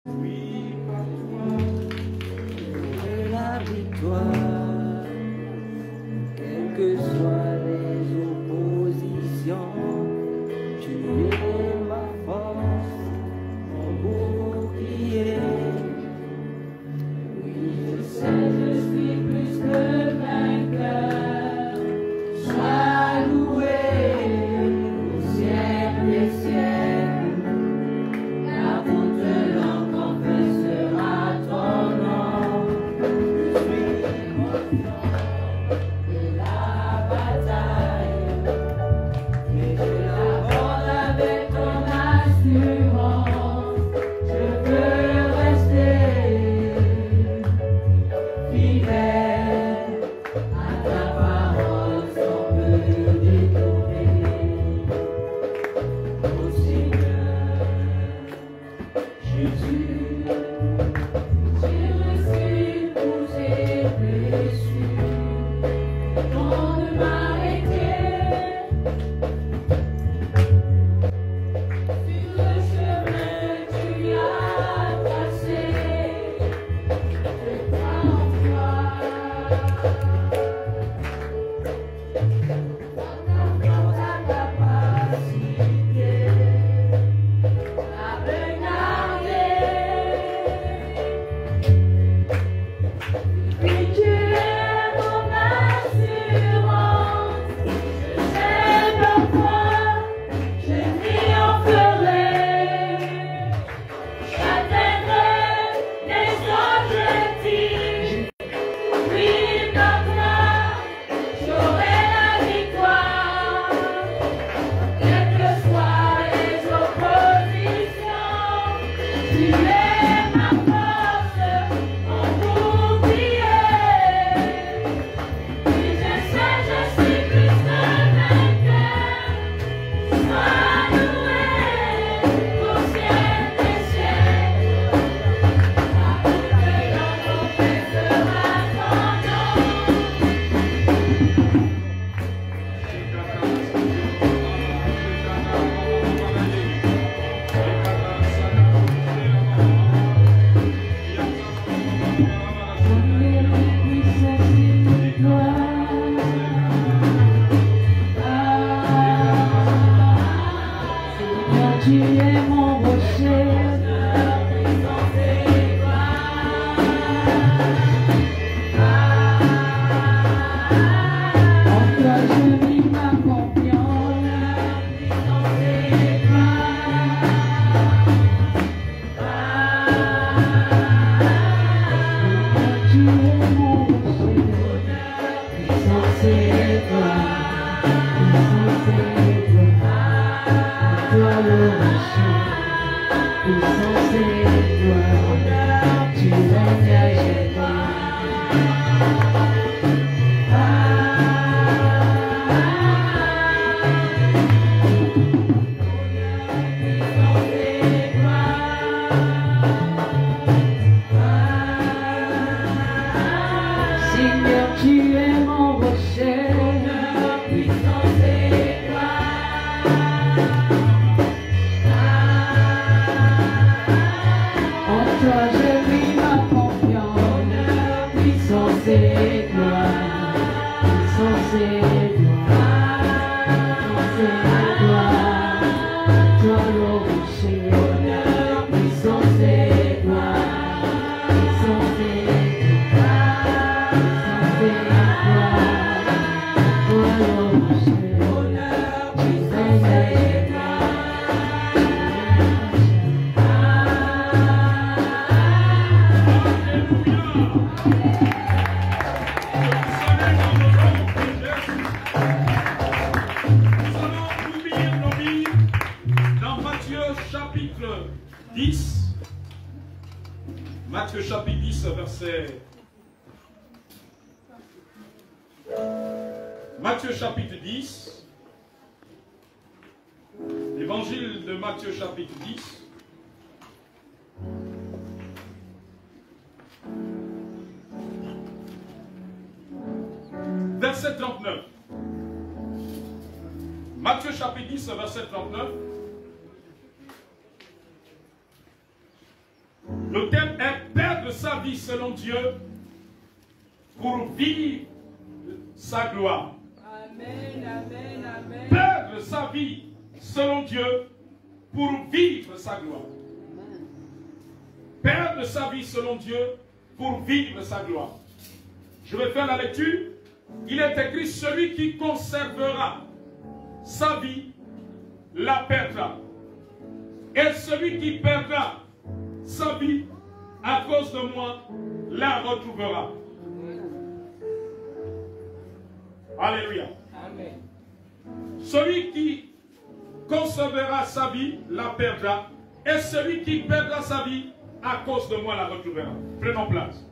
Oui, par toi, de la victoire, quelles que soient les oppositions, tu es ma force, mon bouclier. Oui, je sais, je suis plus que vainqueur. Sois loué au siècle des siècles. La route de l'homme confessera ton nom. Je suis conscient de la bataille, mais je l'aborde avec ton assurance. Je veux rester fidèle à ta parole sans me détourner. Ô Seigneur Jésus, j'ai reçu pour tes blessures. Tant de m'arrêter sur le chemin que tu as tracé. Je crois en toi, dans ta capacité à me garder. Oui, tu es mon assurance. Je sais pourquoi je triompherai. J'atteindrai les objectifs. Oui, par toi, j'aurai la victoire. Quelles que soient les oppositions, tu es ma force, mon bouclier. Oui, je sais, je suis plus que vainqueur. Sois loué au ciel des cieux. La route de l'homme confessera ton nom. Tu es mon rocher, puissance et gloire. En toi je vis ma confiance, puissance et gloire. Tu es mon rocher, puissance et gloire, puissance et gloire. Toi le rocher, puissance et gloire, tu règnes à jamais. Puissance et gloire. Seigneur, tu es mon rocher, puissance et gloire. En toi je vis ma confiance, puissance et gloire, puissance et gloire, puissance et gloire. Toi le rocher, puissance et gloire, puissance et gloire, puissance et gloire. Toi le rocher, tu règnes à jamais. Nous allons ouvrir nos Bibles dans Matthieu chapitre 10. Matthieu chapitre 10, verset. Matthieu chapitre 10. L'évangile de Matthieu chapitre 10. Verset 39. Matthieu chapitre 10, verset 39. Le thème est perdre sa vie selon Dieu pour vivre sa gloire. Amen, amen, amen. Perdre sa vie selon Dieu pour vivre sa gloire. Perdre sa vie selon Dieu pour vivre sa gloire. Je vais faire la lecture. Il est écrit, celui qui conservera sa vie la perdra. Et celui qui perdra sa vie à cause de moi la retrouvera. Alléluia. Amen. Celui qui conservera sa vie la perdra. Et celui qui perdra sa vie à cause de moi la retrouvera. Prenons place.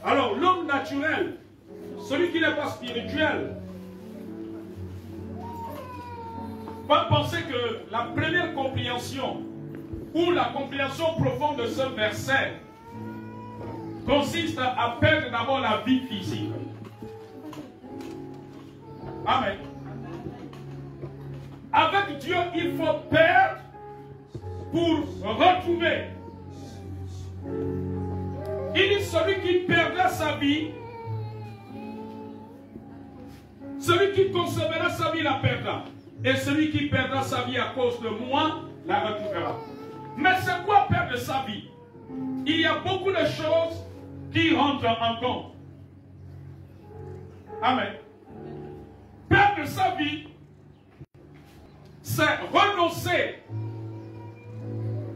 Alors, l'homme naturel, celui qui n'est pas spirituel, va penser que la première compréhension ou la compréhension profonde de ce verset consiste à perdre d'abord la vie physique. Amen. Avec Dieu, il faut perdre pour retrouver. Il dit celui qui perdra sa vie, celui qui conservera sa vie la perdra. Et celui qui perdra sa vie à cause de moi la retrouvera. Mais c'est quoi perdre sa vie? Il y a beaucoup de choses qui rentrent en compte. Amen. Perdre sa vie, c'est renoncer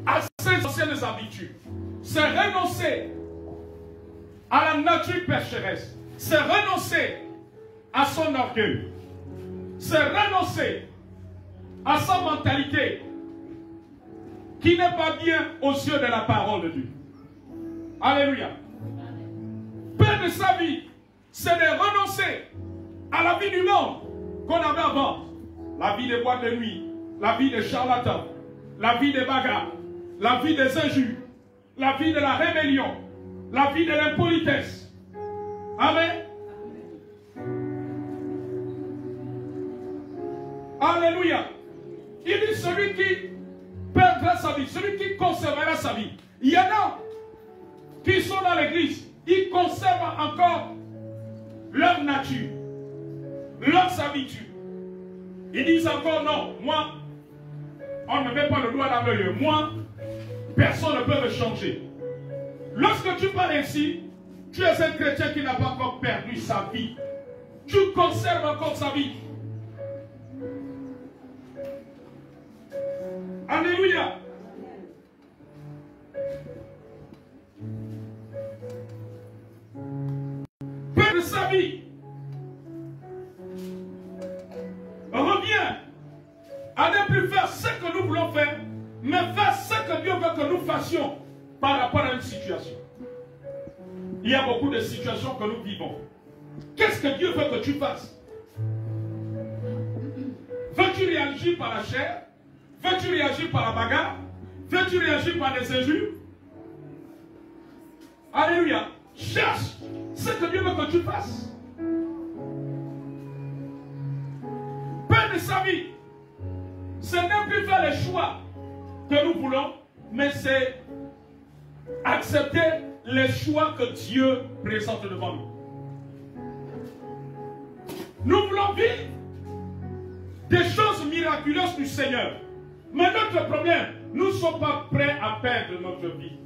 à ses anciennes habitudes. C'est renoncer à la nature pécheresse. C'est renoncer à son orgueil. C'est renoncer à sa mentalité qui n'est pas bien aux yeux de la parole de Dieu. Alléluia. Perdre sa vie, c'est de renoncer à la vie du monde qu'on avait avant. La vie des boîtes de nuit, la vie des charlatans, la vie des bagarres, la vie des injures, la vie de la rébellion, la vie de l'impolitesse. Amen. Alléluia. Il dit celui qui perdra sa vie, celui qui conservera sa vie. Il y en a qui sont dans l'église, ils conservent encore leur nature, leurs habitudes. Ils disent encore non, moi, on ne met pas le doigt dans l'œil. Moi, personne ne peut me changer. Lorsque tu parles ainsi, tu es un chrétien qui n'a pas encore perdu sa vie. Tu conserves encore sa vie. Alléluia. Perdre sa vie. Reviens à ne plus faire ce que nous voulons faire, mais faire ce que Dieu veut que nous fassions par rapport à une situation. Il y a beaucoup de situations que nous vivons. Qu'est-ce que Dieu veut que tu fasses? Veux-tu réagir par la chair? Veux-tu réagir par la bagarre? Veux-tu réagir par des injures? Alléluia. Cherche ce que Dieu veut que tu fasses. Perdre sa vie, ce n'est plus faire les choix que nous voulons, mais c'est accepter les choix que Dieu présente devant nous. Nous voulons vivre des choses miraculeuses du Seigneur. Mais notre problème, nous ne sommes pas prêts à perdre notre vie.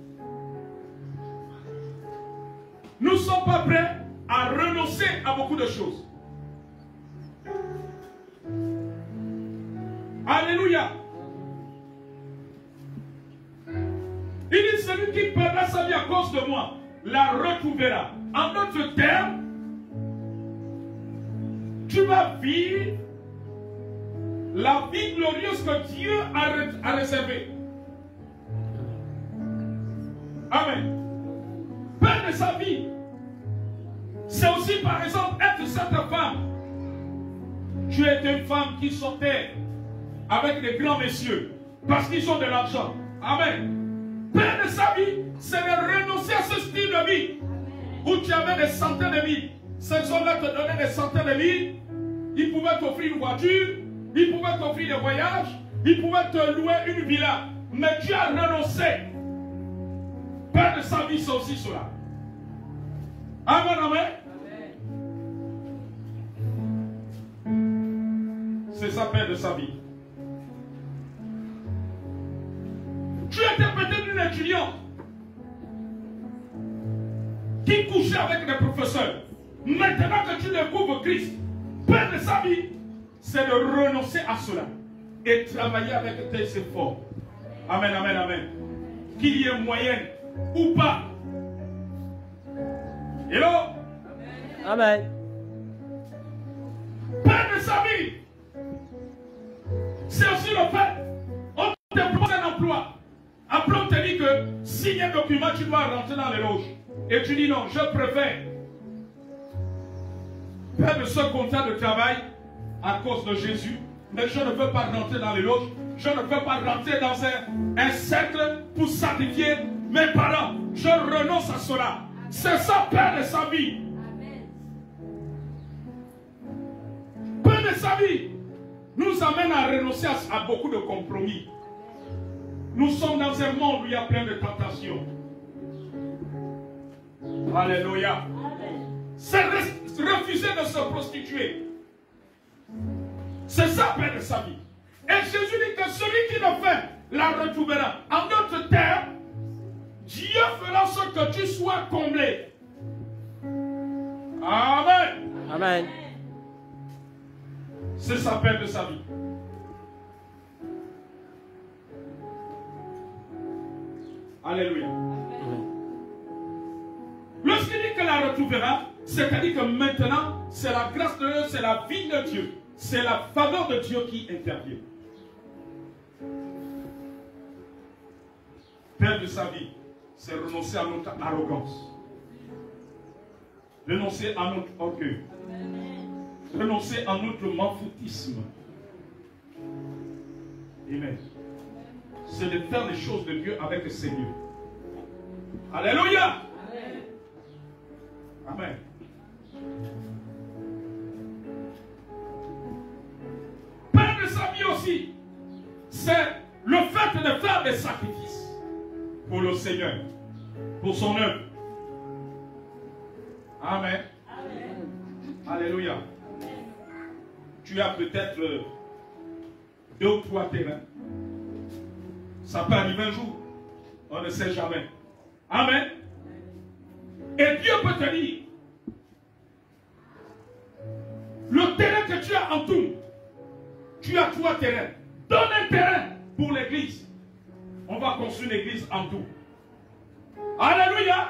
Nous ne sommes pas prêts à renoncer à beaucoup de choses. Alléluia. Il dit celui qui perdra sa vie à cause de moi la retrouvera. En d'autres termes, tu vas vivre la vie glorieuse que Dieu a réservée. Amen. Perdre sa vie, c'est aussi par exemple être cette femme. Tu es une femme qui sortait avec des grands messieurs parce qu'ils ont de l'argent. Amen. Perdre sa vie, c'est de renoncer à ce style de vie où tu avais des centaines de vies. Ces hommes-là te donnaient des centaines de vies. Ils pouvaient t'offrir une voiture, il pouvait t'offrir des voyages, il pouvait te louer une villa. Mais tu as renoncé. Père de sa vie, c'est aussi cela. Amen, amen. C'est ça, Père de sa vie. Tu étais peut-être une étudiante qui couchait avec des professeurs. Maintenant que tu découvres Christ, Père de sa vie, c'est de renoncer à cela et travailler avec tes efforts. Amen, amen, amen. Qu'il y ait moyen ou pas. Hello? Amen. Père de sa vie, c'est aussi le fait, on te propose un emploi. Après on te dit que signe un document, tu dois rentrer dans les loges. Et tu dis non, je préfère faire de ce contrat de travail à cause de Jésus, mais je ne veux pas rentrer dans les loges, je ne veux pas rentrer dans un cercle pour sacrifier mes parents. Je renonce à cela. C'est ça, Père de sa vie. Père de sa vie nous amène à renoncer à beaucoup de compromis. Nous sommes dans un monde où il y a plein de tentations. Alléluia. C'est refuser de se prostituer. C'est ça, Père de sa vie. Et Jésus dit que celui qui le fait la retrouvera. En d'autres termes, Dieu fera ce que tu sois comblé. Amen. Amen. C'est ça, Père de sa vie. Alléluia. Lorsqu'il dit que la retrouvera, c'est-à-dire que maintenant, c'est la grâce de Dieu, c'est la vie de Dieu, c'est la faveur de Dieu qui intervient. Père de sa vie, c'est renoncer à notre arrogance, renoncer à notre orgueil, renoncer à notre manfoutisme. Amen. C'est de faire les choses de Dieu avec Seigneur. Alléluia. Amen. Père de sa vie aussi, c'est le fait de faire des sacrifices pour le Seigneur, pour son œuvre. Amen. Alléluia. Tu as peut-être 2 ou 3 terrains. Ça peut arriver un jour. On ne sait jamais. Amen. Et Dieu peut te dire, le terrain que tu as en tout, tu as 3 terrains. Donne un terrain pour l'église. On va construire l'église en tout. Alléluia.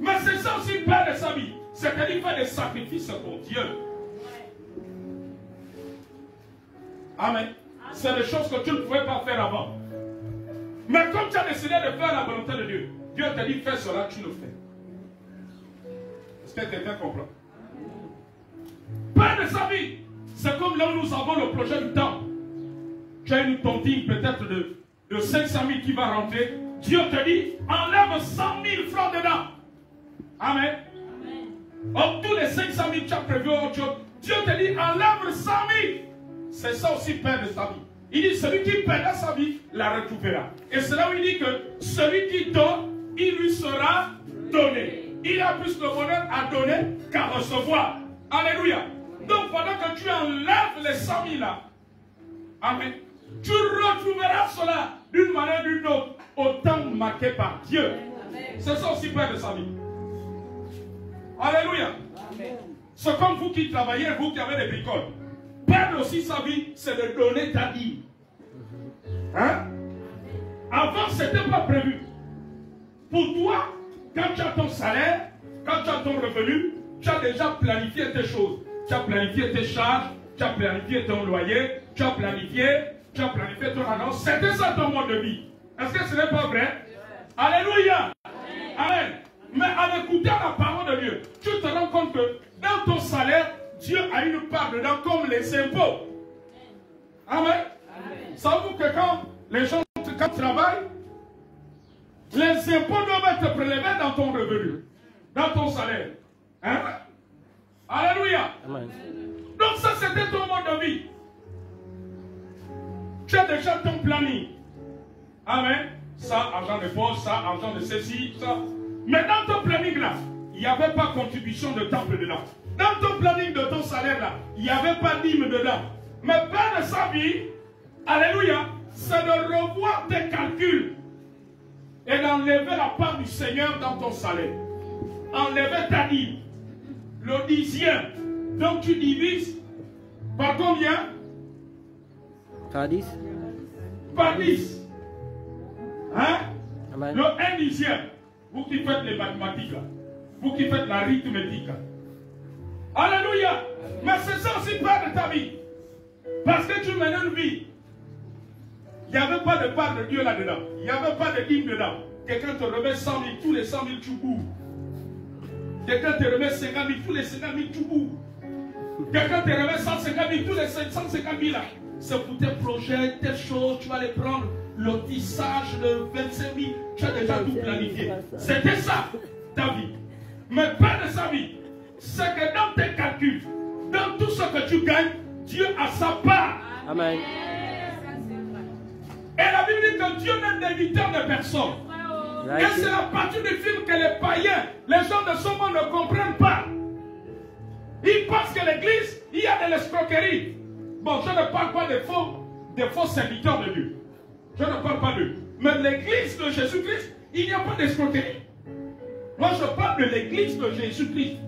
Mais c'est ça aussi le Père de sa vie. C'est-à-dire faire des sacrifices pour Dieu. Amen. C'est des choses que tu ne pouvais pas faire avant. Mais comme tu as décidé de faire la volonté de Dieu, Dieu t'a dit fais cela, tu le fais. Est-ce que quelqu'un comprend? Père de sa vie, c'est comme là où nous avons le projet du temps. Tu as une tontine peut-être de 500 000 qui va rentrer. Dieu te dit enlève 100 000 francs dedans. Amen. Or, tous les 500 000 tu as prévu autre chose. Dieu te dit enlève 100 000. C'est ça aussi, Père de sa vie. Il dit celui qui perdra sa vie la retrouvera. Et c'est là où il dit que celui qui donne, il lui sera donné. Il a plus de bonheur à donner qu'à recevoir. Alléluia. Donc pendant que tu enlèves les 100 000 là, amen, tu retrouveras cela d'une manière ou d'une autre, au temps marqué par Dieu. C'est ça aussi, Père de sa vie. Alléluia. C'est comme vous qui travaillez, vous qui avez des bricoles. Perdre aussi sa vie, c'est de donner ta vie. Hein? Avant, ce n'était pas prévu. Pour toi, quand tu as ton salaire, quand tu as ton revenu, tu as déjà planifié tes choses. Tu as planifié tes charges, tu as planifié ton loyer, tu as planifié ton annonce. C'était ça ton mode de vie. Est-ce que ce n'est pas vrai? Alléluia. Amen. Mais en écoutant la parole de Dieu, tu te rends compte que dans ton salaire, Dieu a une part dedans comme les impôts. Amen. Savez-vous que quand les gens travaillent, les impôts doivent être prélevés dans ton revenu, dans ton salaire. Hein? Alléluia. Amen. Donc ça, c'était ton mode de vie. Tu as déjà ton planning. Amen. Ça, argent de poste, ça, argent de ceci, ça. Mais dans ton planning là, il n'y avait pas contribution de temple dedans. Dans ton planning de ton salaire là, il n'y avait pas dîme dedans. Mais Père de sa vie, alléluia, c'est de revoir tes calculs et d'enlever la part du Seigneur dans ton salaire. Enlever ta dîme, le 10e. Donc tu divises par combien? Par 10. Par 10. Hein? Amen. Le 1/10. Vous qui faites les mathématiques là. Vous qui faites l'arithmétique là. Alléluia. Mais c'est ça aussi part de ta vie. Parce que tu mènes une vie. Il n'y avait pas de part de Dieu là-dedans. Il n'y avait pas de dîme dedans. Quelqu'un te remet 100 000, tous les 100 000 tu bouges. Quelqu'un te remet 50 000, tous les 50 000 tu bouges. Quelqu'un te remet 150 000, tous les 150 000 là. C'est pour tes projets, tes choses, tu vas les prendre. Le tissage de 25 000, tu as déjà tout planifié. C'était ça, ta vie. Mais pas de sa vie. C'est que dans tes calculs, dans tout ce que tu gagnes, Dieu a sa part. Amen. Et la Bible dit que Dieu n'est débiteur de personne. Et c'est la partie du film que les païens, les gens de ce monde ne comprennent pas. Ils pensent que l'église, il y a de l'escroquerie. Bon, je ne parle pas des faux serviteurs de Dieu. Je ne parle pas d'eux. Mais l'église de Jésus-Christ, il n'y a pas d'escroquerie. Moi, je parle de l'église de Jésus-Christ.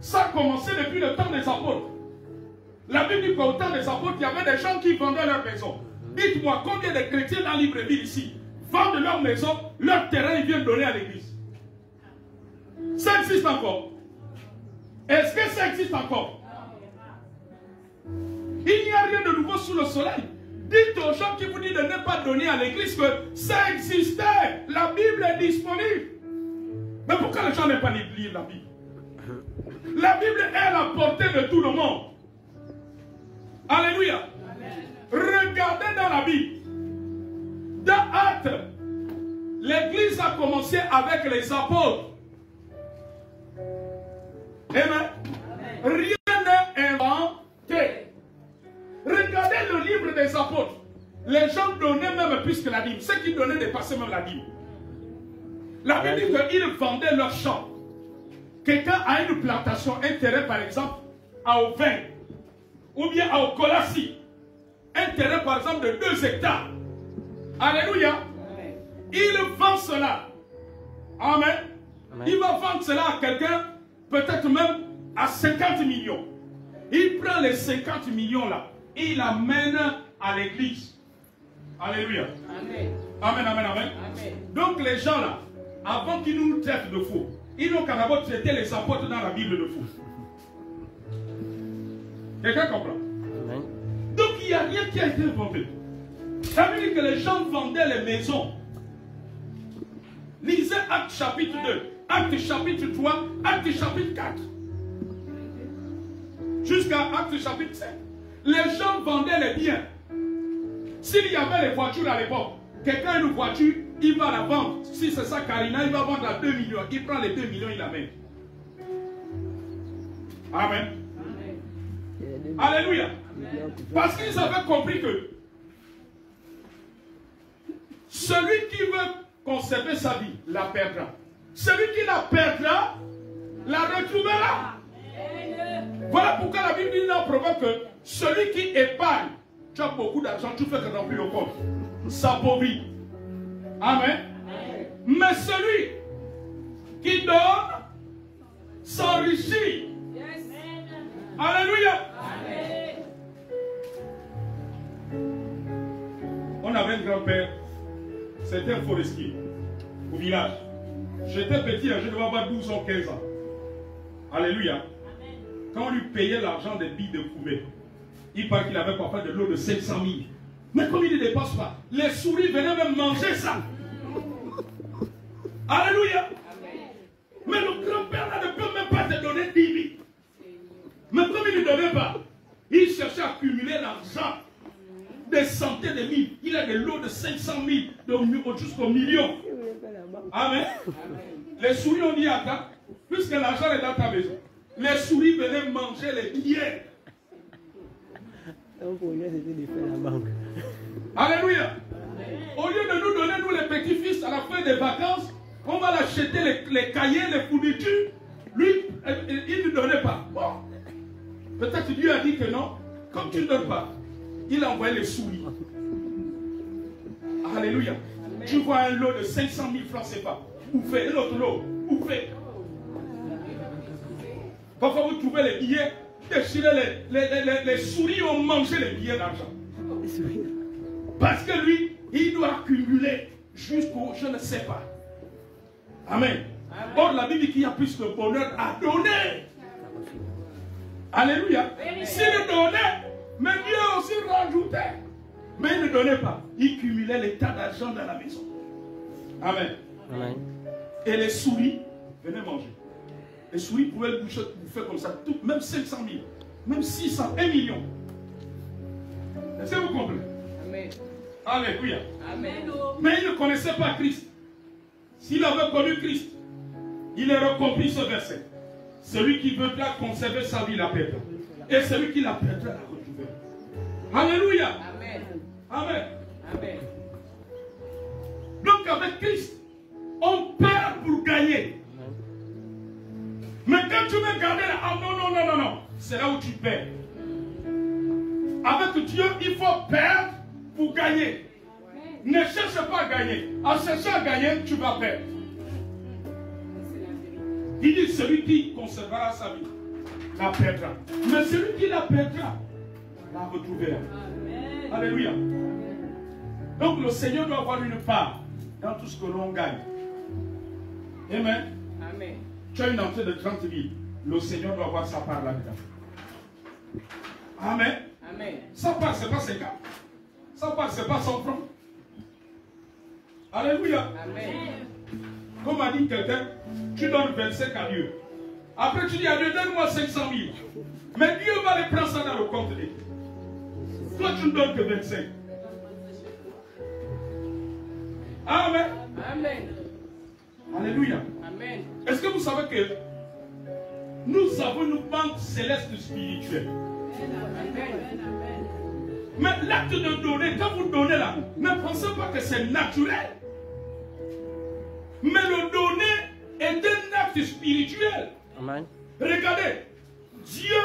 Ça a commencé depuis le temps des apôtres. La Bible dit qu'au temps des apôtres, il y avait des gens qui vendaient leur maison. Dites-moi, combien de chrétiens dans Libreville ici vendent leur maison, leur terrain, ils viennent donner à l'église? Ça existe encore? Est-ce que ça existe encore? Il n'y a rien de nouveau sous le soleil. Dites aux gens qui vous disent de ne pas donner à l'église que ça existait. La Bible est disponible. Mais pourquoi les gens n'aiment pas lire la Bible? La Bible est à la portée de tout le monde. Alléluia. Regardez dans la Bible. Dans Actes, l'église a commencé avec les apôtres. Amen. Rien n'est inventé. Regardez le livre des apôtres. Les gens donnaient même plus que la dîme. Ceux qui donnaient dépassaient même la dîme. La Bible dit qu'ils vendaient leurs champs. Quelqu'un a une plantation, un terrain par exemple, au vin, ou bien au colassi. Un terrain par exemple de 2 hectares. Alléluia. Il vend cela. Amen. Il va vendre cela à quelqu'un, peut-être même à 50 millions. Il prend les 50 millions là, et il l'amène à l'église. Alléluia. Amen. Amen, amen, amen. Donc les gens là, avant qu'ils nous traitent de faux, ils n'ont qu'à d'abord traiter les apôtres dans la Bible de faux. Quelqu'un comprend? Amen. Donc il n'y a rien qui a été inventé. Ça veut dire que les gens vendaient les maisons. Lisez Actes chapitre 2, Actes chapitre 3, Actes chapitre 4. Jusqu'à Actes chapitre 5. Les gens vendaient les biens. S'il y avait les voitures à l'époque, quelqu'un a une voiture, il va la vendre. Si c'est ça, Karina, il va vendre à 2 millions. Il prend les 2 millions, il l'amène. Amen. Amen. Alléluia. Amen. Parce qu'ils avaient compris que celui qui veut conserver sa vie, la perdra. Celui qui la perdra, la retrouvera. Voilà pourquoi la Bible dit dans le proverbe que celui qui épargne, tu as beaucoup d'argent, tu fais que remplir le compte, s'appauvrit. Amen. Mais celui qui donne s'enrichit. Alléluia. On avait un grand-père, c'était un forestier au village. J'étais petit, je devais avoir 12 ans, 15 ans. Alléluia. Quand on lui payait l'argent des billes de poubelle, il paraît qu'il avait parfois de l'eau de 700 000. Mais comme il ne dépasse pas, les souris venaient même manger ça. Alléluia. Mais le grand-père là ne peut même pas te donner 10 000. Mais comme il ne donnait pas, il cherchait à accumuler l'argent. Des centaines de mille. Il a des lots de 500 000 jusqu'au million. Amen. Les souris ont dit à ta, puisque l'argent est dans ta maison, les souris venaient manger les billets. Alléluia. Au lieu de nous donner, nous les petits-fils, à la fin des vacances, on va l'acheter les cahiers, les fournitures. Lui, il ne donnait pas. Bon. Peut-être Dieu a dit que non. Comme tu ne donnes pas, il a envoyé les souris. Alléluia. Amen. Tu vois un lot de 500 000 francs CFA. Où fait l'autre lot? Où fait? Parfois vous trouvez les billets, déchirés, les souris ont mangé les billets d'argent. Parce que lui, il doit accumuler jusqu'au je ne sais pas. Amen. Amen. Or, la Bible dit qu'il y a plus de bonheur à donner. Alléluia. S'il donnait, mais Dieu aussi rajoutait. Mais il ne donnait pas. Il cumulait les tas d'argent dans la maison. Amen. Amen. Et les souris venaient manger. Les souris pouvaient bouffer comme ça, tout, même 500 000, même 600, 1 million. Est-ce que vous comprenez? Amen. Alléluia. Amen. Mais il ne connaissait pas Christ. S'il avait connu Christ, il aurait compris ce verset. Celui qui veut bien conserver sa vie la perdra. Et celui qui la perdra la retrouvera. Alléluia. Amen. Amen. Amen. Donc avec Christ, on perd pour gagner. Mais quand tu veux garder la... Ah non, non, non, non, non. C'est là où tu perds. Avec Dieu, il faut perdre pour gagner. Ne cherche pas à gagner. En cherchant à gagner, tu vas perdre. Il dit celui qui conservera sa vie la perdra. Mais celui qui la perdra la retrouvera. Amen. Alléluia. Donc le Seigneur doit avoir une part dans tout ce que l'on gagne. Amen. Amen. Tu as une entrée de 30 000. Le Seigneur doit avoir sa part là-dedans. Amen. Amen. Sa part, ce n'est pas 50. Sa part, ce n'est pas 100 francs. Alléluia. Amen. Comme a dit quelqu'un, tu donnes 25 à Dieu. Après tu dis à Dieu, donne-moi 500 000. Mais Dieu va les prendre ça dans le compte de Dieu. Toi tu ne donnes que 25. Amen. Amen. Alléluia. Amen. Est-ce que vous savez que nous avons une banque céleste spirituelle? Amen. Mais l'acte de donner, quand vous donnez là, ne pensez pas que c'est naturel. Mais le donner est un acte spirituel. Amen. Regardez, Dieu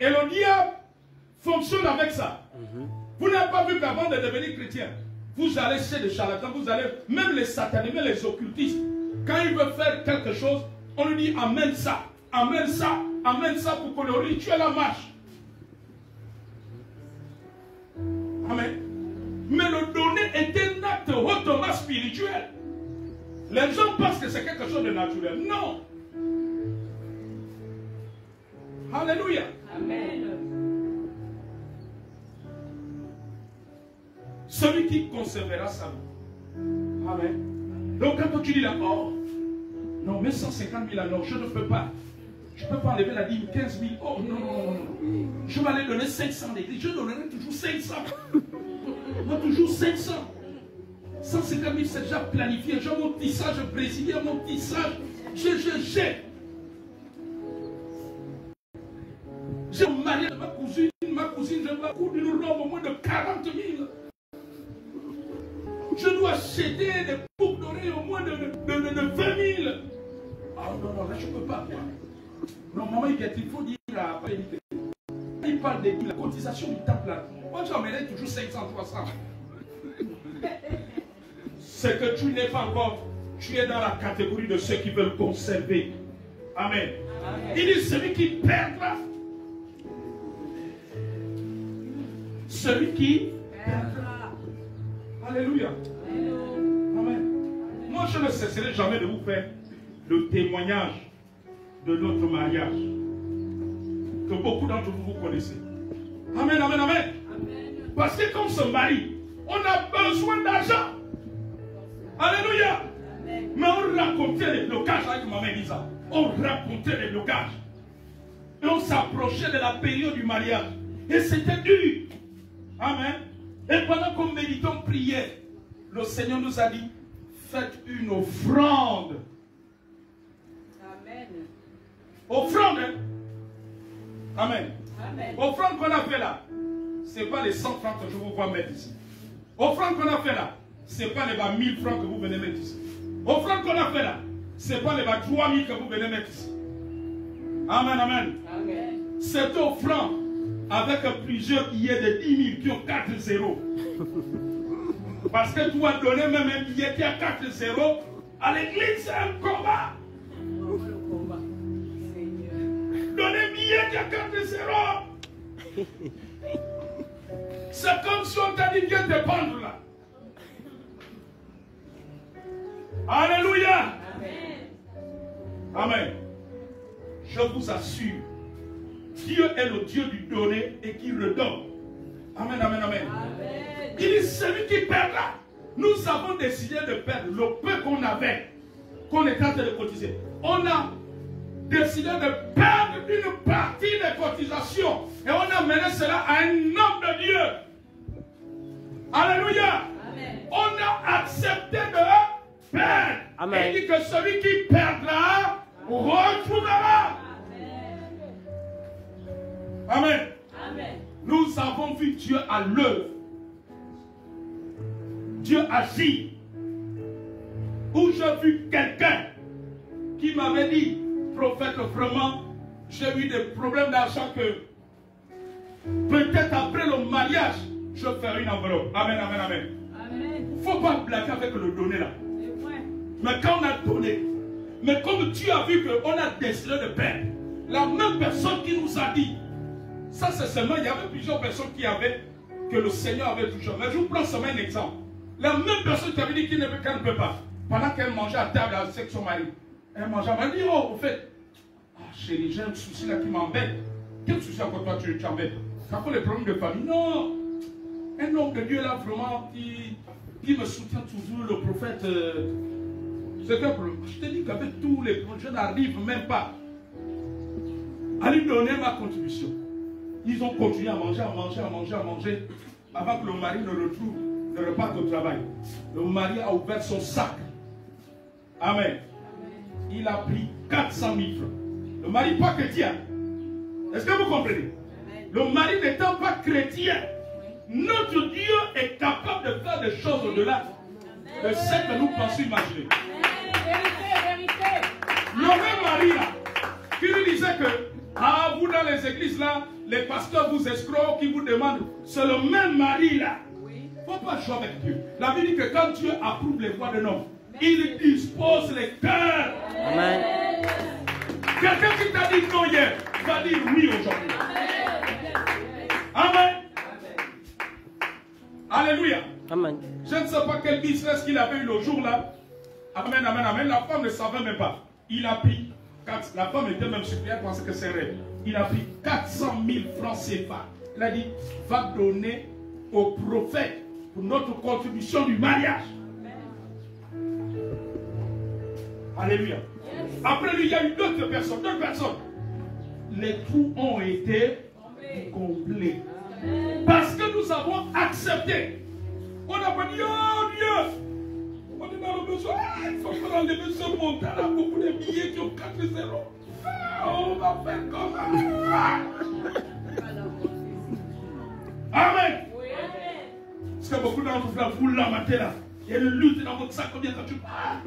et le diable fonctionnent avec ça. Vous n'avez pas vu qu'avant de devenir chrétien, vous allez chez les charlatans, vous allez, même les satanistes, même les occultistes, quand ils veulent faire quelque chose, on lui dit amène ça pour que le rituel marche. Amen. Mais le donner est un acte hautement spirituel. Les gens pensent que c'est quelque chose de naturel. Non. Alléluia. Amen. Celui qui conservera sa vie. Amen. Donc quand tu dis là, oh, non, mais 150 000 alors, je ne peux pas. Je ne peux pas enlever la dîme 15 000. Oh non, non, non. Je vais aller donner 500 l'église. Je donnerai toujours 500. Moi, toujours 500. 150 000, c'est déjà planifié. J'ai mon tissage brésilien, mon tissage. J'ai mon mariage de ma cousine, je dois coudre une robe au moins de 40 000. Je dois acheter des boucles d'oreilles au moins de 20 000. Ah non, non, là je ne peux pas. Non, maman, il faut dire à la vérité. Il parle de la cotisation du temple là. Moi, j'emmènerai toujours 500, 300. C'est que tu n'es pas encore, tu es dans la catégorie de ceux qui veulent conserver. Amen. Amen. Il dit celui qui perdra. Celui qui perdra. Alléluia. Amen. Moi, je ne cesserai jamais de vous faire le témoignage de notre mariage. Que beaucoup d'entre vous connaissez. Amen, amen, amen. Parce que comme se marie, on a besoin d'argent. Alléluia. Amen. Mais on racontait les blocages avec maman Elisa. On racontait les blocages. Et on s'approchait de la période du mariage. Et c'était dur. Amen. Et pendant qu'on méditait, on priait, le Seigneur nous a dit, faites une offrande. Amen. Offrande. Hein? Amen. Amen. Offrande qu'on a fait là, ce n'est pas les 100 francs que je vous vois mettre ici. Offrande qu'on a fait là, ce n'est pas les 1000 francs que vous venez mettre ici. Offrande qu'on a fait là, ce n'est pas les 3000 que vous venez mettre ici. Amen, amen. Amen. Cette offrande avec plusieurs billets de 10 000 qui ont 4 zéros. Parce que tu vas donner même un billet qui a 4 zéros. À l'église, c'est un combat. Donner un billet qui a 4 zéros. C'est comme si on t'a dit viens te pendre là. Alléluia. Amen. Amen. Je vous assure, Dieu est le Dieu du donner et qui redonne. Amen, amen, amen. Amen. Il dit celui qui perdra. Nous avons décidé de perdre le peu qu'on avait, qu'on était en train de cotiser. On a décidé de perdre une partie des cotisations et on a mené cela à un homme de Dieu. Alléluia. Amen. On a accepté de perdre. Amen. Et il dit que celui qui perdra retrouvera. Amen. Amen. Nous avons vu Dieu à l'œuvre. Dieu agit. Où j'ai vu quelqu'un qui m'avait dit, prophète, vraiment, j'ai eu des problèmes d'argent que peut-être après le mariage, je ferai une enveloppe. Amen, amen, amen. Amen. Il ne faut pas blaguer avec le donner là. C'est vrai. Mais quand on a donné, mais comme Dieu a vu qu'on a décidé de perdre, la même personne qui nous a dit, ça c'est seulement, il y avait plusieurs personnes qui avaient, que le Seigneur avait toujours. Mais je vous prends seulement un exemple. La même personne qui avait dit qu'elle ne peut pas, pendant qu'elle mangeait à table avec son mari, elle mangeait, elle m'a dit, oh, au fait, chérie, j'ai un souci là qui m'embête. Quel souci encore toi tu t'embêtes? Ça fait les problèmes de famille? Non. Un homme de Dieu là vraiment qui me soutient toujours, le prophète. C'est quel problème? Je te dis qu'avec tous les projets, je n'arrive même pas à lui donner ma contribution. Ils ont continué à manger, avant que le mari ne reparte au travail. Le mari a ouvert son sac. Amen. Il a pris 400 000 francs. Le mari pas chrétien. Est-ce que vous comprenez? Le mari n'étant pas chrétien, notre Dieu est capable de faire des choses au-delà de ce que nous pensons imaginer. Vérité. Le même mari là, qui lui disait que, vous dans les églises là, les pasteurs vous escroquent, qui vous demandent, c'est le même mari là. Il ne faut pas jouer avec Dieu. La Bible dit que quand Dieu approuve les voies d'un homme, il dispose les cœurs. Amen. Quelqu'un qui t'a dit non hier, va dire oui aujourd'hui. Amen. Alléluia. Amen. Je ne sais pas quel business qu'il avait eu le jour là. Amen, amen, amen. La femme ne savait même pas. Il a pris, la femme était même surprise, elle pensait que c'est vrai. Il a pris 400 000 francs CFA. Il a dit, va donner au prophète pour notre contribution du mariage. Alléluia. Après lui, il y a eu deux personnes. Les trous ont été comblés. Parce que nous avons accepté. On n'a pas dit, oh Dieu, on est dans le besoin. Il faut qu'on enlève ce montant là, beaucoup de billets qui ont 4 zéros. On va faire comme ça. Amen. Parce que beaucoup d'entre vous l'amatez là. Il y a une lutte dans votre sac, combien quand tu parles.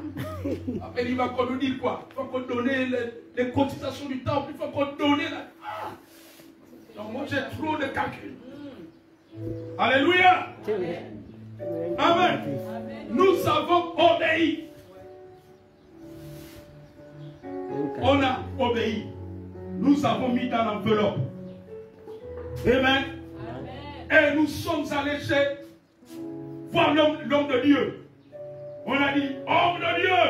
Après, il va qu'on nous dire quoi? Il faut qu'on donne les cotisations du temple, il faut qu'on donne là. Donc moi j'ai trop de calculs. Alléluia. Amen. Nous avons obéi. On a obéi. Nous avons mis dans l'enveloppe. Amen. Et nous sommes allés voir l'homme de Dieu. On a dit, homme de Dieu,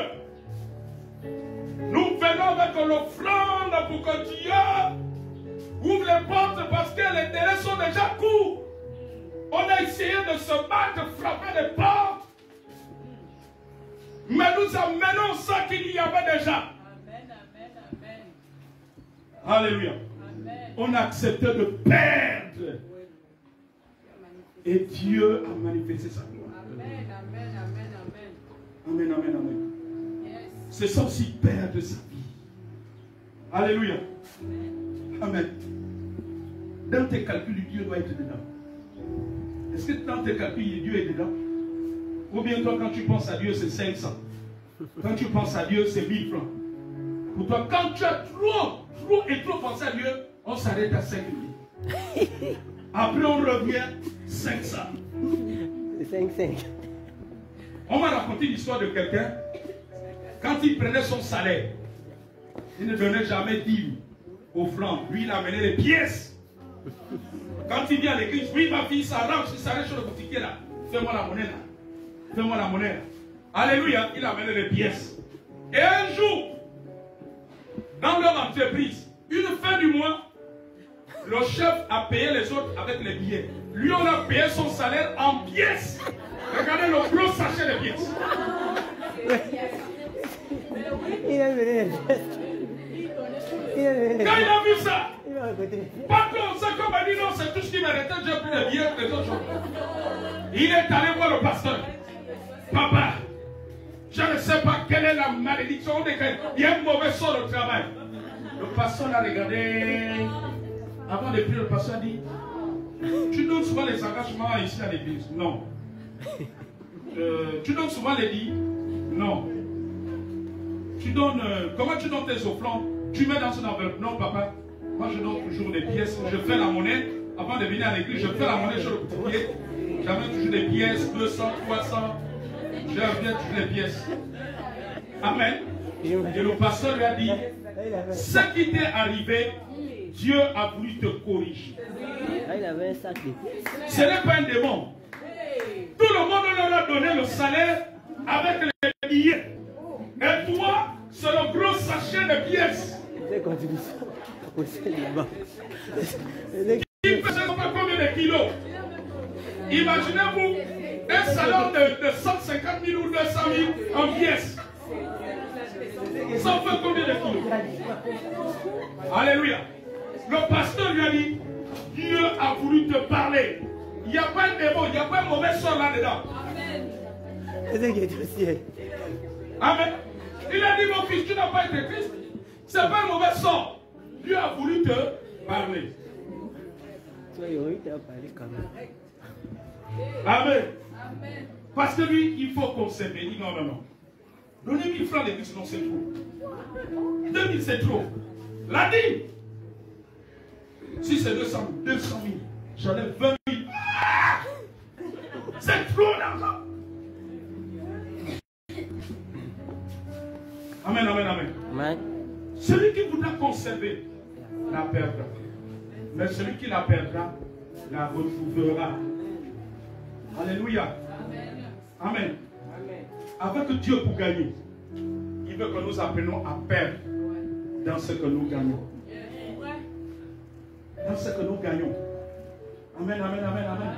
nous venons avec l'offrande pour que Dieu ouvre les portes parce que les délais sont déjà courts. On a essayé de se battre, frapper les portes. Mais nous amenons ça qu'il y avait déjà. Alléluia. On a accepté de perdre. Et Dieu a manifesté sa gloire. Amen, amen, amen. C'est ça aussi perdre sa vie. Alléluia. Amen. Dans tes calculs, Dieu doit être dedans. Est-ce que dans tes calculs, Dieu est dedans? Ou bien toi, quand tu penses à Dieu, c'est 500. Quand tu penses à Dieu, c'est 1000 francs. Pour toi, quand tu as trop pensé à Dieu, on s'arrête à 5 000. Après, on revient 500. C'est 5-5. On m'a raconté l'histoire de quelqu'un. Quand il prenait son salaire, il ne donnait jamais 10 000 au flanc. Lui, il amenait les pièces. Quand il vient à l'église, oui, ma fille s'arrange, il s'arrête sur le boutiquier là. Fais-moi la monnaie là. Fais-moi la monnaie là. Alléluia, il amenait les pièces. Et un jour, dans leur entreprise, une fin du mois, le chef a payé les autres avec les billets. Lui, on a payé son salaire en pièces. Regardez le gros sachet de pièces. Il a donné les gestes. Quand il a vu ça, Il va écouter. patron, ça comme a dit non, c'est tout ce qui méritait, j'ai pris les billets des autres choses. Il est allé voir le pasteur. Papa, je ne sais pas quelle est la malédiction de quelqu'un. Il y a un mauvais sort au travail. Le pasteur l'a regardé. Avant de prier, le pasteur a dit, tu donnes souvent les engagements ici à l'église? Non. Tu donnes souvent les dits? Non. Tu donnes, comment tu donnes tes offrandes? Tu mets dans une enveloppe? Non, papa. Moi, je donne toujours des pièces. Je fais la monnaie. Avant de venir à l'église, je fais la monnaie sur le boutiquier. J'amène toujours des pièces, 200, 300. Je reviens toujours les pièces. Amen. Et le pasteur lui a dit, ce qui t'est arrivé, Dieu a voulu te corriger. Ah, il avait un sac de pièces. Ce n'est pas un démon. Tout le monde leur a donné le salaire avec les billets. Et toi, c'est le gros sachet de pièces. C'est contribution au célibat. Il fait combien de kilos? Imaginez-vous un salaire de 150 000 ou 200 000 en pièces. Ça fait combien de kilos? Alléluia. Le pasteur lui a dit, Dieu a voulu te parler. Il n'y a pas un démon, il n'y a pas un mauvais sort là-dedans. C'est ce qui est au ciel. Amen. Il a dit, mon fils, tu n'as pas été triste. Ce n'est pas un mauvais sort. Dieu a voulu te parler. Toi, il t'a parlé quand même. Amen. Parce que lui, il faut qu'on se bénisse. Non, non, non. Donnez 1000 francs à l'église, sinon c'est trop. 2000, c'est trop. La dîme. Si c'est 200 000, j'enlève 20 000. Ah! C'est trop d'argent. Amen, amen, amen. Amen. Celui qui voudra conserver la perdra. Mais celui qui la perdra, la retrouvera. Alléluia. Amen. Avec Dieu pour gagner, il veut que nous apprenions à perdre dans ce que nous gagnons. Dans ce que nous gagnons. Amen, amen, amen, amen.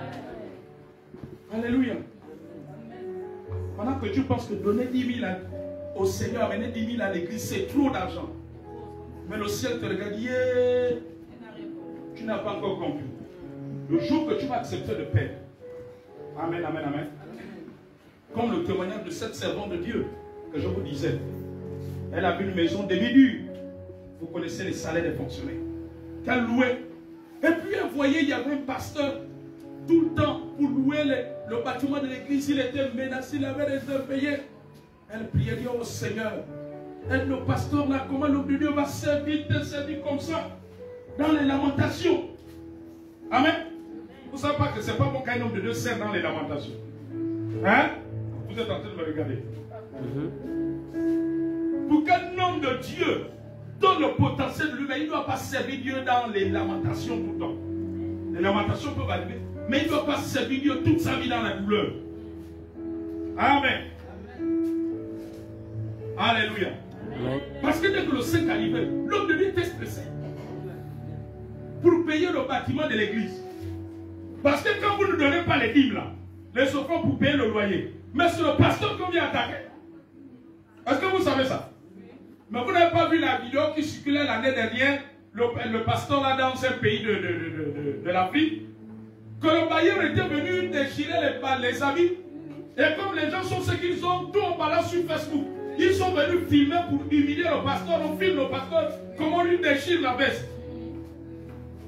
Alléluia. Pendant que tu penses que donner 10 000 au Seigneur, amener 10 000 à l'église, c'est trop d'argent. Mais le ciel te regarde, yeah, tu n'as pas encore compris. Le jour que tu vas accepter de perdre. Amen, amen, amen. Comme le témoignage de cette servante de Dieu que je vous disais. Elle avait une maison demi-dure. Vous connaissez les salaires des fonctionnaires. Qu'elle louait. Et puis elle voyait, il y avait un pasteur tout le temps pour louer le bâtiment de l'église. Il était menacé, il avait des impayés. Elle priait, dit, oh Seigneur, aide le pasteur là, comment l'homme de Dieu va servir comme ça dans les lamentations. Amen. Vous ne savez pas que ce n'est pas bon qu'un homme de Dieu sert dans les lamentations. Hein? Vous êtes en train de me regarder. Pour qu'un homme de Dieu donne le potentiel de lui-même, il ne doit pas servir Dieu dans les lamentations tout le temps. Les lamentations peuvent arriver, mais il ne doit pas servir Dieu toute sa vie dans la douleur. Amen. Alléluia. Amen. Parce que dès que le 5 arrivait, l'homme de Dieu était stressé pour payer le bâtiment de l'église. Parce que quand vous ne donnez pas les dîmes là, les offrandes pour payer le loyer, mais c'est le pasteur qu'on vient attaquer. Est-ce que vous savez ça? Mais vous n'avez pas vu la vidéo qui circulait l'année dernière, le pasteur là dans un pays de l'Afrique, que le bailleur était venu déchirer les habits, et comme les gens sont ceux qu'ils ont, tout en balance sur Facebook, ils sont venus filmer pour humilier le pasteur. On filme le pasteur, comment on lui déchire la veste.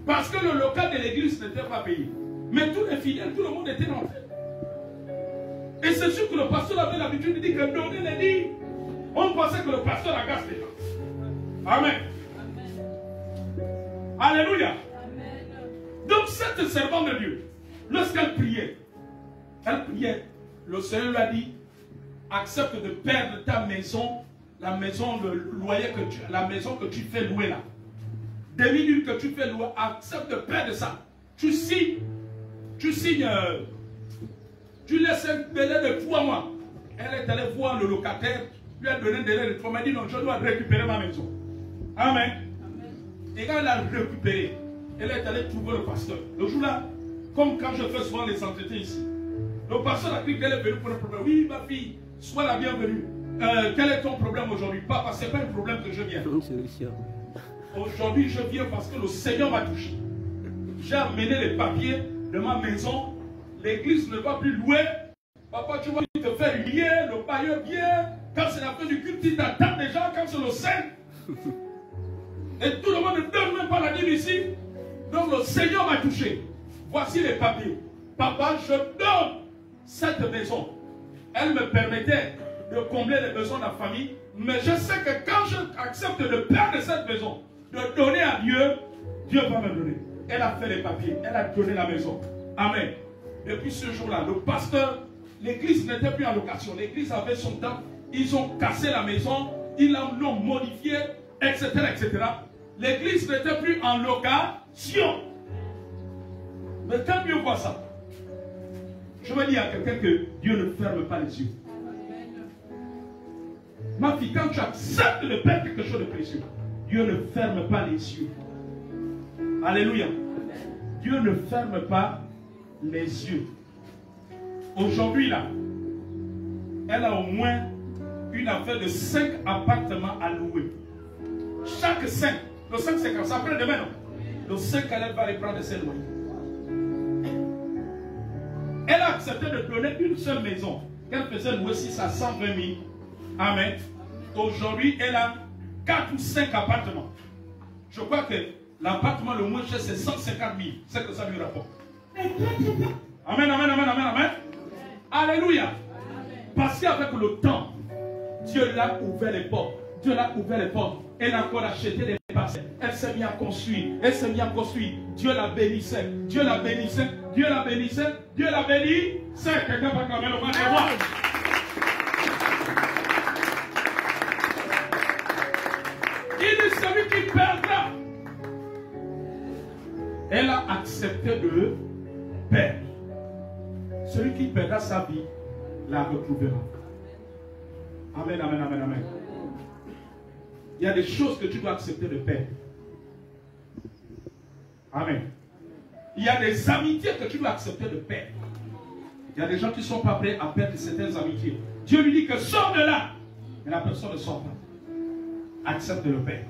Parce que le local de l'église n'était pas payé. Mais tous les fidèles, tout le monde était rentré. Et c'est sûr que le pasteur avait l'habitude de dire que donner les dîmes. On pensait que le pasteur agace les gens. Amen. Alléluia. Donc cette servante de Dieu, lorsqu'elle priait, le Seigneur lui a dit, accepte de perdre ta maison, la maison, le loyer la maison que tu fais louer là. Des minutes que tu fais louer, accepte de perdre ça. Tu signes, tu laisses un délai de 3 mois. Elle est allée voir le locataire, lui a donné un délai de 3 mois, elle dit non, je dois récupérer ma maison. Amen. Et quand elle a récupéré, elle est allée trouver le pasteur. Le jour-là, comme quand je fais souvent les entretiens ici, le pasteur a cru qu'elle est venue pour un problème. Oui, ma fille, sois la bienvenue. Quel est ton problème aujourd'hui? Papa, ce n'est pas un problème que je viens. Aujourd'hui, je viens parce que le Seigneur m'a touché. J'ai amené les papiers de ma maison. L'église ne va plus louer. Papa, tu vas te faire lier, le bailleur vient. Quand c'est la fin du culte, il t'attend déjà. Quand c'est le Saint. Et tout le monde ne donne même pas la dîme ici. Donc le Seigneur m'a touché. Voici les papiers. Papa, je donne cette maison. Elle me permettait de combler les besoins de la famille. Mais je sais que quand j'accepte de perdre cette maison, de donner à Dieu, Dieu va me donner. Elle a fait les papiers. Elle a donné la maison. Amen. Depuis ce jour-là, le pasteur, l'église n'était plus en location. L'église avait son temps. Ils ont cassé la maison. Ils l'ont modifiée, etc., etc. L'église n'était plus en location. Mais quand Dieu voit ça, je veux dire à quelqu'un que Dieu ne ferme pas les yeux. Ma fille, quand tu acceptes de perdre quelque chose de précieux, Dieu ne ferme pas les yeux. Alléluia. Dieu ne ferme pas les yeux. Aujourd'hui, là, elle a au moins une affaire de 5 appartements à louer. Chaque 5. Le 5, c'est comme ça. Après demain, non? Le 5, elle va les prendre de ses loyers. Elle a accepté de donner une seule maison qu'elle faisait louer 6 à 120 000. Amen. Aujourd'hui, elle a 4 ou 5 appartements. Je crois que l'appartement le moins cher, c'est 150 000. C'est que ça lui rapporte. Amen, amen, amen, amen, amen. Alléluia. Parce qu'avec le temps, Dieu l'a ouvert les portes. Dieu l'a ouvert les portes. Elle a encore acheté des parcelles. Elle s'est mise à construire. Elle s'est mise à construire. Dieu la bénissait. Dieu la bénissait. Dieu la bénissait. Dieu la bénissait. Quelqu'un va quand même le voir. Il est celui qui perdra. Elle a accepté de perdre. Celui qui perdra sa vie la retrouvera. Amen, amen, amen, amen. Il y a des choses que tu dois accepter de perdre. Amen. Il y a des amitiés que tu dois accepter de perdre. Il y a des gens qui ne sont pas prêts à perdre certaines amitiés. Dieu lui dit que sors de là. Mais la personne ne sort pas. Accepte de le perdre.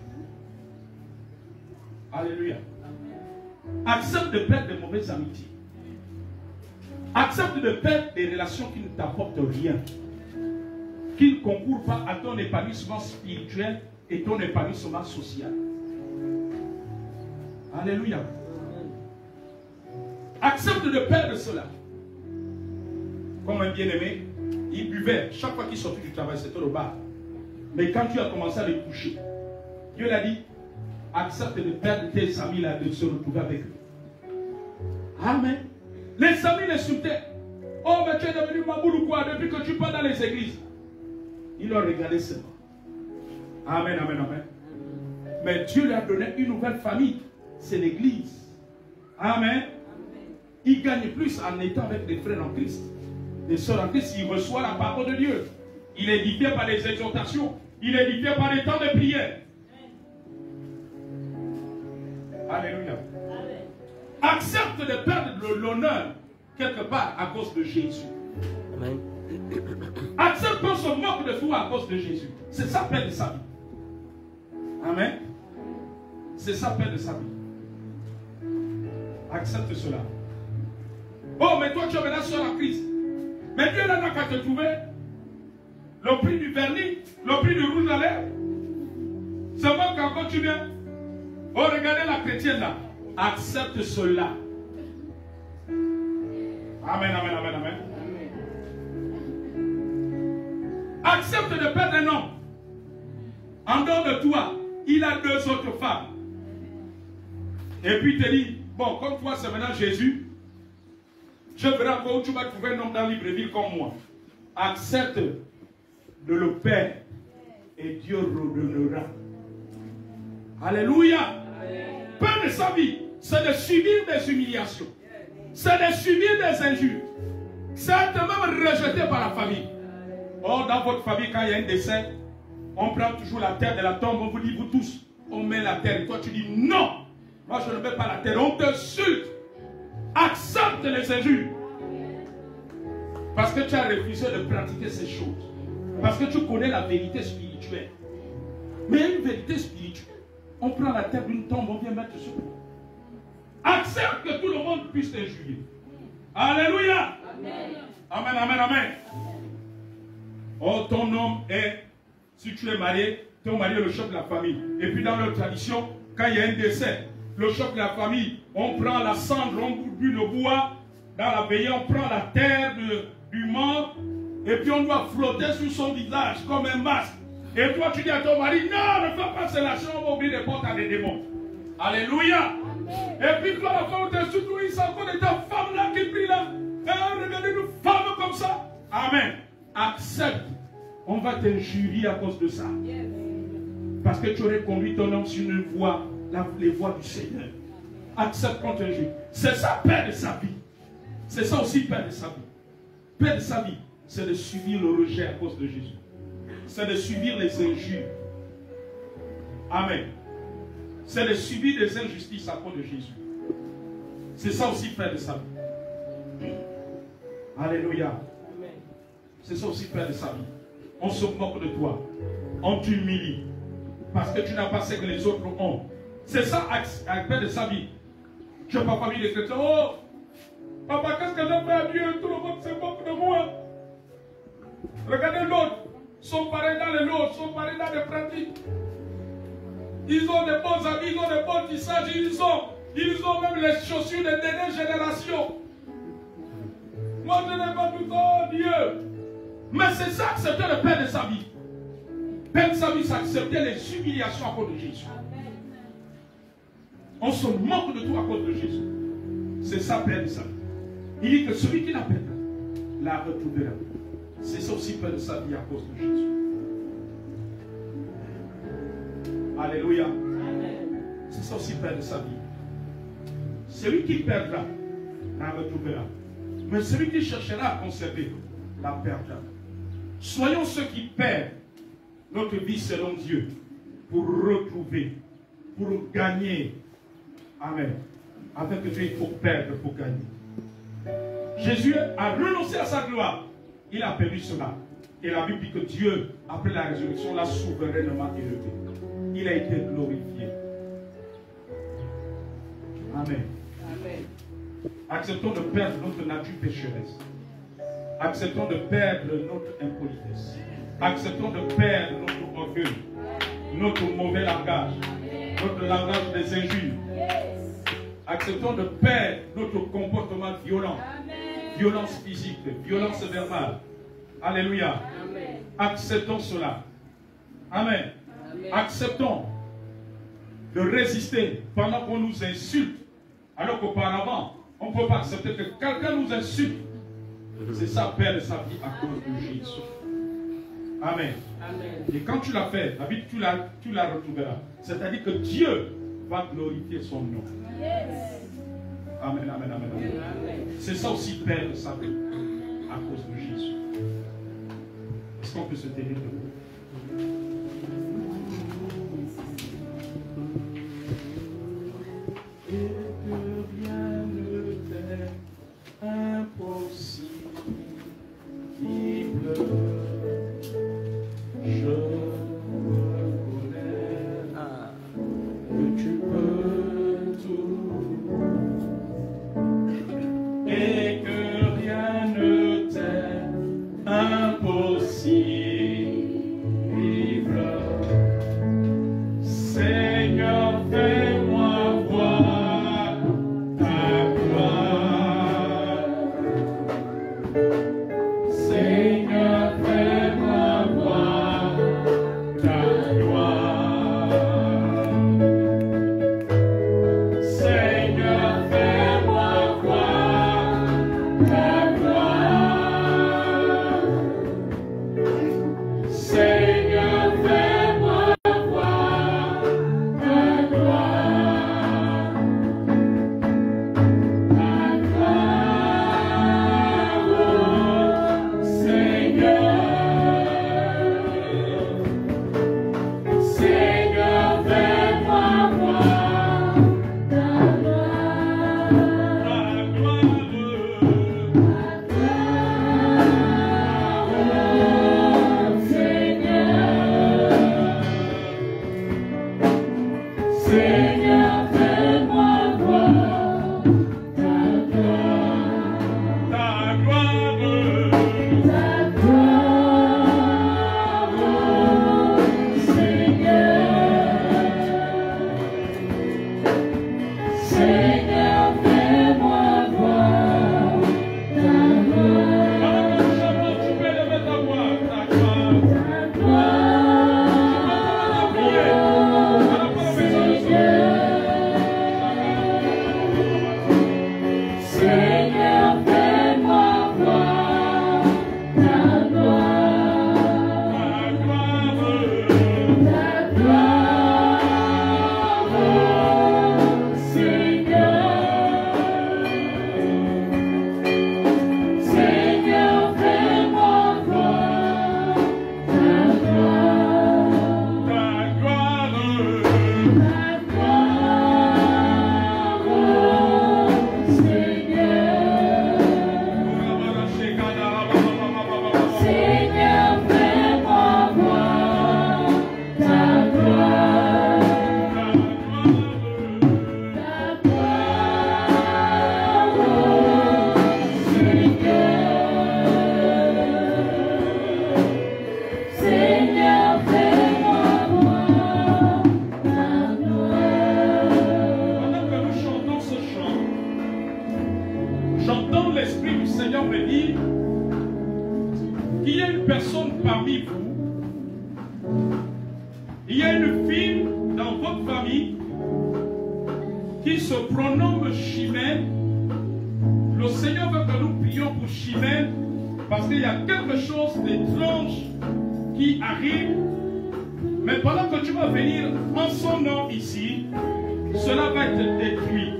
Alléluia. Accepte de perdre de mauvaises amitiés. Accepte de perdre des relations qui ne t'apportent rien. Qui ne concourent pas à ton épanouissement spirituel et ton épanouissement social. Alléluia. Accepte de perdre cela. Comme un bien-aimé, il buvait. Chaque fois qu'il sortait du travail, c'était au bar. Mais quand tu as commencé à le coucher, Dieu l'a dit, accepte de perdre tes amis là, de se retrouver avec eux. Amen. Les amis l'insultaient. Oh, mais tu es devenu maboule ou quoi depuis que tu pars dans les églises. Ils l'ont regardé seulement. Amen, amen, amen. Mais Dieu lui a donné une nouvelle famille. C'est l'église. Amen. Il gagne plus en étant avec des frères en Christ. Des sœurs en Christ, il reçoit la parole de Dieu. Il est édifié par les exhortations. Il est édifié par les temps de prière. Alléluia. Accepte de perdre l'honneur quelque part à cause de Jésus. Amen. Accepte qu'on se moque de toi à cause de Jésus. C'est ça perdre sa vie. Amen. C'est ça perdre sa vie. Accepte cela. Oh, mais toi tu es maintenant sur la Christ. Mais Dieu n'a qu'à te trouver le prix du vernis, le prix du rouge à lèvres. Seulement quand tu viens, oh regardez la chrétienne là. Accepte cela. Amen, amen, amen, amen. Accepte de perdre un homme. En dehors de toi, il a 2 autres femmes. Et puis il te dit, bon, comme toi c'est maintenant Jésus, je verrai encore où tu vas trouver un homme dans Libreville comme moi. Accepte de le perdre et Dieu redonnera. Alléluia. Perdre sa vie, c'est de subir des humiliations. C'est de subir des injures. C'est être même rejeté par la famille. Or, dans votre famille, quand il y a un décès, on prend toujours la terre de la tombe, on vous dit, vous tous, on met la terre. Et toi, tu dis, non, moi je ne mets pas la terre. On t'insulte. Accepte les injures. Parce que tu as refusé de pratiquer ces choses. Parce que tu connais la vérité spirituelle. Mais une vérité spirituelle, on prend la terre d'une tombe, on vient mettre sur toi. Accepte que tout le monde puisse t'injurier. Alléluia. Amen. Amen, amen, amen. Oh, ton homme est, si tu es marié, ton mari est le chef de la famille. Et puis dans leur tradition, quand il y a un décès, le chef de la famille, on prend la cendre, on bouille le bois, dans la veillée, on prend la terre du mort, et puis on doit flotter sur son visage comme un masque. Et toi tu dis à ton mari, non, ne fais pas cela, on va ouvrir les portes à des démons. Alléluia. Et puis toi, la femme, on te soutenir, c'est encore des femmes là qui prient là. Et regardez une femme comme ça. Amen. Accepte. On va t'injurier à cause de ça. Parce que tu aurais conduit ton homme sur une voie, les voies du Seigneur. Accepte qu'on t'injurie. C'est ça, perdre sa vie. C'est ça aussi, perdre sa vie. Perdre sa vie, c'est de subir le rejet à cause de Jésus. C'est de subir les injures. Amen. C'est de subir des injustices à cause de Jésus. C'est ça aussi, perdre sa vie. Alléluia. C'est ça aussi, perdre sa vie. On se moque de toi. On t'humilie. Parce que tu n'as pas ce que les autres ont. C'est ça, à perdre sa vie. Tu n'as pas famille de chrétiens. Oh, papa, qu'est-ce que j'ai fait à Dieu? Tout le monde se moque de moi. Regardez l'autre. Sont pareils dans les nôtres, sont pareils dans les pratiques. Ils ont des bons amis, ils ont des bons tissages, ils ont même les chaussures des dernières générations. Moi, je n'ai pas tout ça, Dieu. Mais c'est ça, accepter le perdre de sa vie. Perdre sa vie, c'est accepter les humiliations à cause de Jésus. On se moque de tout à cause de Jésus. C'est ça, perdre sa vie. Il dit que celui qui la perdra, la retrouvera. C'est ça aussi, perdre sa vie à cause de Jésus. Alléluia. C'est ça aussi, perdre sa vie. Celui qui perdra, la retrouvera. Mais celui qui cherchera à conserver, la perdra. Soyons ceux qui perdent notre vie selon Dieu pour retrouver, pour gagner. Amen. Avec Dieu, il faut perdre pour gagner. Jésus a renoncé à sa gloire. Il a perdu cela. Et la Bible dit que Dieu, après la résurrection, l'a souverainement élevé. Il a été glorifié. Amen. Amen. Acceptons de perdre notre nature pécheresse. Acceptons de perdre notre impolitesse. Acceptons de perdre notre orgueil, notre mauvais langage, notre langage des injures. Acceptons de perdre notre comportement violent, violence physique, violence verbale. Alléluia. Acceptons cela. Amen. Acceptons de résister pendant qu'on nous insulte, alors qu'auparavant, on ne peut pas accepter que quelqu'un nous insulte. C'est ça, perdre sa vie à cause de Jésus. Amen. Et quand tu l'as fait, la vie, tu la retrouveras. C'est-à-dire que Dieu va glorifier son nom. Amen, amen, amen, amen. C'est ça aussi, perdre sa vie à cause de Jésus. Est-ce qu'on peut se tenir debout? Et que rien ne t'est impossible. Je reconnais que tu peux tout et que rien ne t'est impossible. Seigneur, fais-moi voir ta gloire. Seigneur, fais-moi voir ta gloire. Seigneur, fais-moi voir ta gloire. Ta gloire, oh Seigneur. Seigneur, fais-moi voir ta gloire. Ta gloire, oh Seigneur. Seigneur, fais-moi voir ta gloire. Ta gloire, oh Seigneur. Seigneur, fais-moi voir ta gloire. Tu peux lever ta voix, ta gloire. Seigneur, fais-moi voir ta gloire. Ta gloire, oh Seigneur. Seigneur, fais-moi voir ta gloire. Ta gloire, oh Seigneur. Seigneur, fais-moi voir ta gloire. Ta gloire, oh Seigneur. Seigneur, fais-moi voir ta gloire. Pendant que nous chantons ce chant, j'entends l'Esprit du Seigneur me dire qu'il y a une personne parmi vous, il y a une fille dans votre famille qui se prénomme Chimène. Le Seigneur veut que nous prions pour Chimène parce qu'il y a quelque chose d'étrange qui arrive. Mais pendant que tu vas venir en son nom ici, cela va être détruit.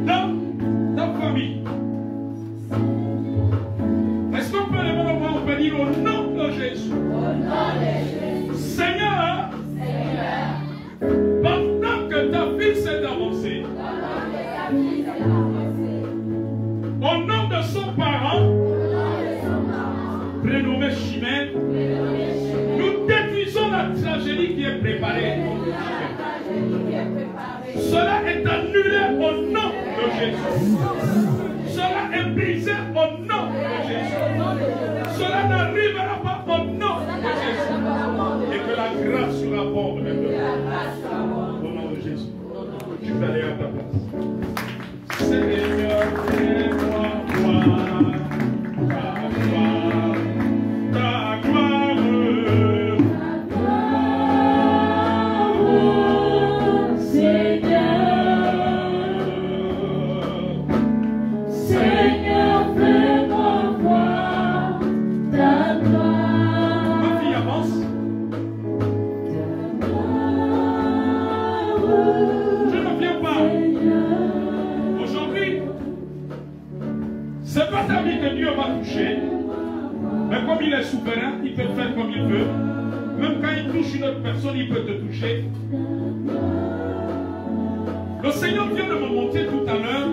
Dans ta famille, est-ce qu'on peut lever la voix, on peut dire au nom de Jésus? Seigneur, pendant que ta fille s'est avancée, au nom de son parent, prénommé Chimène, nous détruisons la tragédie qui est préparée. Cela est annulé au nom de Jésus. Cela est brisé au nom de Jésus. Cela n'arrivera pas au nom de Jésus. Et que la grâce surabonde maintenant. Au nom de Jésus. Tu peux aller à ta place. Seigneur, fais-moi voir ta gloire. Ta gloire. Oh Seigneur. Seigneur, fais-moi voir ta gloire. Ma fille avance. Je ne viens pas. Aujourd'hui, c'est pas ta vie que Dieu va toucher. Mais comme il est souverain, il peut faire comme il veut. Même quand il touche une autre personne, il peut te toucher. Le Seigneur vient de me montrer tout à l'heure.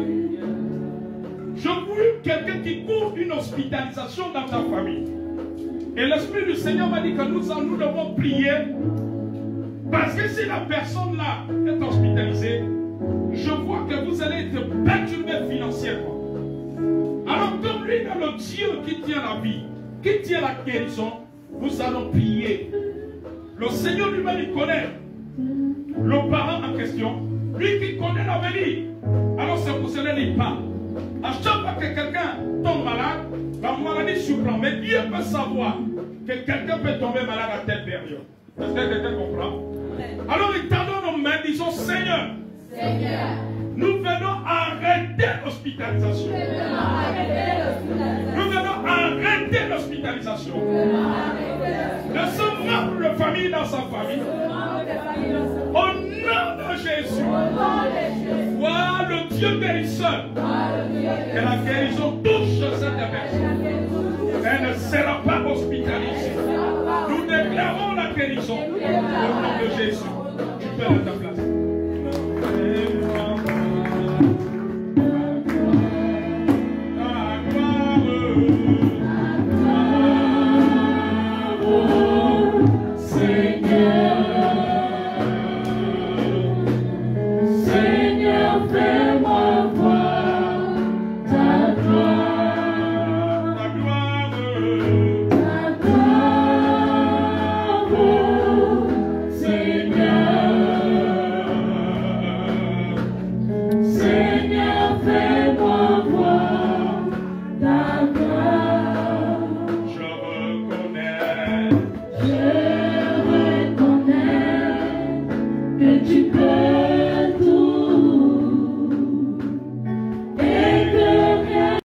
Je vois quelqu'un qui court une hospitalisation dans ta famille. Et l'Esprit du Seigneur m'a dit que nous devons prier. Parce que si la personne là est hospitalisée, je vois que vous allez être perturbé financièrement. Alors comme lui est le Dieu qui tient la vie, qui tient la guérison, nous allons prier. Le Seigneur lui-même il connaît le parent en question, lui qui connaît l'avenir. Alors c'est pour cela qu'il parle. À chaque fois pas que quelqu'un tombe malade, la maladie surprend. Mais Dieu peut savoir que quelqu'un peut tomber malade à telle période. Est-ce que quelqu'un comprend? Alors étendons nos mains, disons Seigneur, nous venons arrêter l'hospitalisation. Nous venons arrêter l'hospitalisation. De ce membre de famille dans sa famille. Au nom de Jésus. Vois le Dieu guérisseur. Que la guérison